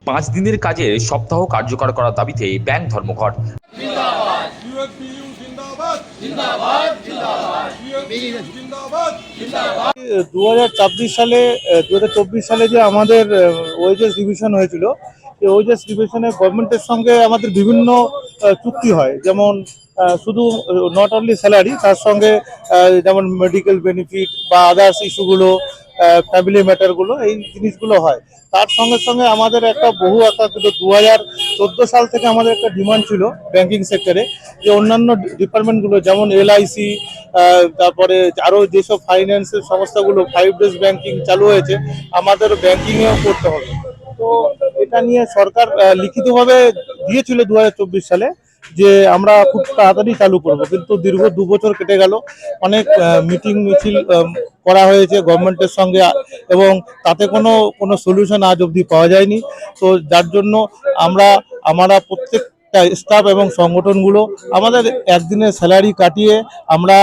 5 দিনের কাজের সপ্তাহ কার্যকর করার দাবিতে ব্যাংক ধর্মঘট। দু হাজার চব্বিশ সালে যে আমাদের ওয়েজেস রিভিশন হয়েছিল, এই ওয়েজেস রিভিশনে গভর্নমেন্টের সঙ্গে আমাদের বিভিন্ন চুক্তি হয়, যেমন শুধু নট অনলি স্যালারি, তার সঙ্গে যেমন মেডিকেল বেনিফিট বা আদার্স ইস্যুগুলো, ফ্যামিলি ম্যাটারগুলো, এই জিনিসগুলো হয়। তার সঙ্গে সঙ্গে আমাদের একটা কিন্তু 2014 সাল থেকে আমাদের একটা ডিমান্ড ছিল ব্যাংকিং সেক্টরে, যে অন্যান্য ডিপার্টমেন্টগুলো যেমন এলআইসি, তারপরে আরও যেসব ফাইন্যান্সের সংস্থাগুলো 5 ডেজ ব্যাংকিং চালু হয়েছে, আমাদের ব্যাংকিংয়েও করতে হবে। তো এটা নিয়ে সরকার লিখিতভাবে দিয়েছিল 2024 সালে যে আমরা খুব তাড়াতাড়ি চালু করব, কিন্তু দীর্ঘ 2 বছর কেটে গেল। অনেক মিটিং মিছিল করা হয়েছে গভর্নমেন্টের সঙ্গে, এবং তাতে কোনো সলিউশন আজ অবধি পাওয়া যায়নি। তো যার জন্য আমরা প্রত্যেকটা স্টাফ এবং সংগঠনগুলো আমাদের একদিনের স্যালারি কাটিয়ে আমরা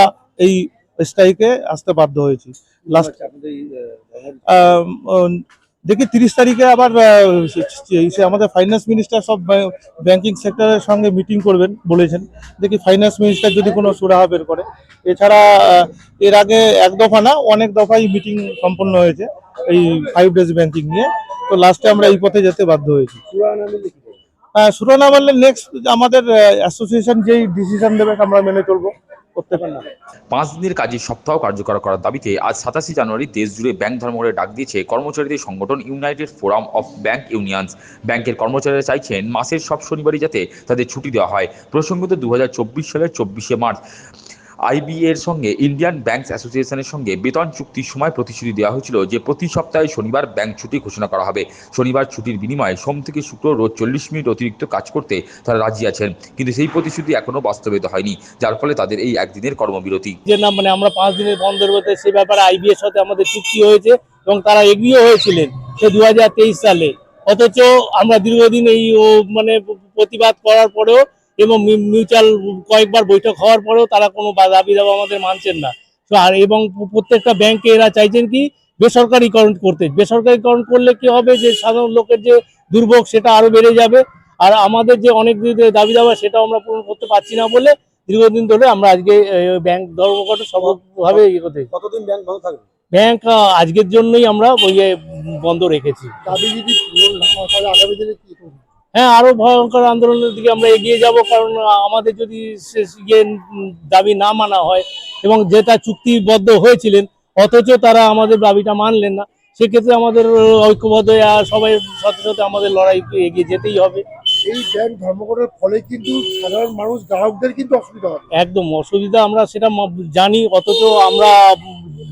এই স্ট্রাইকে আসতে বাধ্য হয়েছি। লাস্ট দেখি 30 তারিখে আবার আমাদের ফাইন্যান্স মিনিস্টার সব ব্যাংকিং সেক্টরের সঙ্গে মিটিং করবেন বলেছেন। দেখি ফাইন্যান্স মিনিস্টার যদি কোনো সুরাহা বের করে। এছাড়া এর আগে এক দফা না, অনেক দফাই মিটিং সম্পন্ন হয়েছে এই 5 ডেজ ব্যাংকিং নিয়ে। তো লাস্টে আমরা এই পথে যেতে বাধ্য হয়েছি। সুরা না মানলে নেক্সট আমাদের অ্যাসোসিয়েশন যেই ডিসিশন দেবে আমরা মেনে চলবো। 5 দিনের কাজের সপ্তাহ কার্যকর করার দাবিতে আজ 27 জানুয়ারি দেশ জুড়ে ব্যাংক ধর্মঘটের ডাক দিয়েছে কর্মচারীদের সংগঠন United forum of bank unions. ব্যাংকের কর্মচারীরা চাইছেন মাসের সব শনিবারই যাতে তাদের ছুটি দেওয়া হয়। প্রসঙ্গত 2024 সালের 24শে মার্চ আইবিএ এর সঙ্গে ইন্ডিয়ান ব্যাংকস অ্যাসোসিয়েশনের সঙ্গে বেতন চুক্তির সময় প্রতিশ্রুতি দেওয়া হয়েছিল যে প্রতি সপ্তাহে শনিবার ব্যাংক ছুটি ঘোষণা করা হবে। শনিবার ছুটির বিনিময়ে সোম থেকে শুক্র রোজ 40 মিনিট অতিরিক্ত কাজ করতে তারা রাজি আছেন, কিন্তু সেই প্রতিশ্রুতি এখনো বাস্তবায়িত হয়নি, যার ফলে তাদের এই একদিনের কর্মবিরতি। যে না, মানে আমরা 5 দিনের বন্ধের মধ্যে সে ব্যাপারে আইবিএর সাথে আমাদের চুক্তি হয়েছে এবং তারা এগ্রিও হয়েছিলেন সে 2023 সালে। অথচ আমরা দীর্ঘদিন এই প্রতিবাদ করার পরেও এবং মিউচুয়াল কয়েকবার বৈঠক হওয়ার পরেও তারা কোনো দাবি দাবা আমাদের মানছেন না। আর এবং প্রত্যেকটা ব্যাংকে এরা চাইছেন কি বেসরকারিকরণ করতে। বেসরকারিকরণ করলে কি হবে, যে সাধারণ লোকের যে দুর্ভোগ সেটা আরো বেড়ে যাবে, আর আমাদের যে অনেক দাবি দাবা সেটাও আমরা পূরণ করতে পারছি না বলে দীর্ঘদিন ধরে আমরা আজকে ব্যাংক ধর্মঘটে সর্বভাবে করতে। কতদিন ব্যাংক বন্ধ থাকবে? ব্যাংক আজকের জন্যই আমরা বন্ধ রেখেছি। আগামী দিনে কি করব? হ্যাঁ, আরো ভয়ঙ্কর আন্দোলনের দিকে আমরা এগিয়ে যাব, কারণ আমাদের যদি দাবি না মানা হয় এবং যেটা চুক্তিবদ্ধ হয়েছিলেন অথচ তারা আমাদের দাবিটা মানলেন না, সেক্ষেত্রে আমাদের ঐক্যবদ্ধ সবাই সাথে সাথে আমাদের লড়াই এগিয়ে যেতেই হবে। এই ব্যাংক ধর্মঘটের ফলে কিন্তু সাধারণ মানুষ গ্রাহকদের কিন্তু অসুবিধা হবে। একদম অসুবিধা আমরা সেটা জানি, অথচ আমরা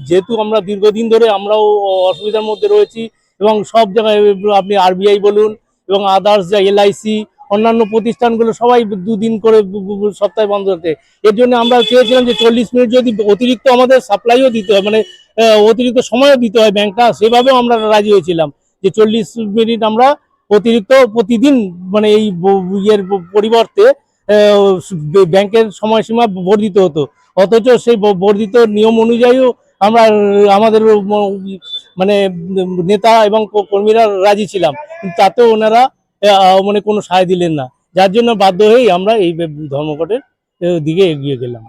যেহেতু আমরা দীর্ঘদিন ধরে আমরাও অসুবিধার মধ্যে রয়েছি এবং সব জায়গায় আপনি আরবিআই বলুন এবং আদার্স যা এলআইসি অন্যান্য প্রতিষ্ঠানগুলো সবাই 2 দিন করে সপ্তাহে বন্ধ রাখতে। এর জন্য আমরা চেয়েছিলাম যে 40 মিনিট যদি অতিরিক্ত আমাদের সাপ্লাইও দিতে হয়, অতিরিক্ত সময়ও দিতে হয় ব্যাংকটা, সেভাবেও আমরা রাজি হয়েছিলাম যে 40 মিনিট আমরা অতিরিক্ত প্রতিদিন এই পরিবর্তে ব্যাংকের সময়সীমা বর্ধিত হতো। অথচ সেই বর্ধিত নিয়ম অনুযায়ীও আমরা আমাদের নেতা এবং কর্মীরা রাজি ছিলাম, তাতেও ওনারা কোনো সায় দিলেন না, যার জন্য বাধ্য হয়েই আমরা এই ধর্মঘটের দিকে এগিয়ে গেলাম।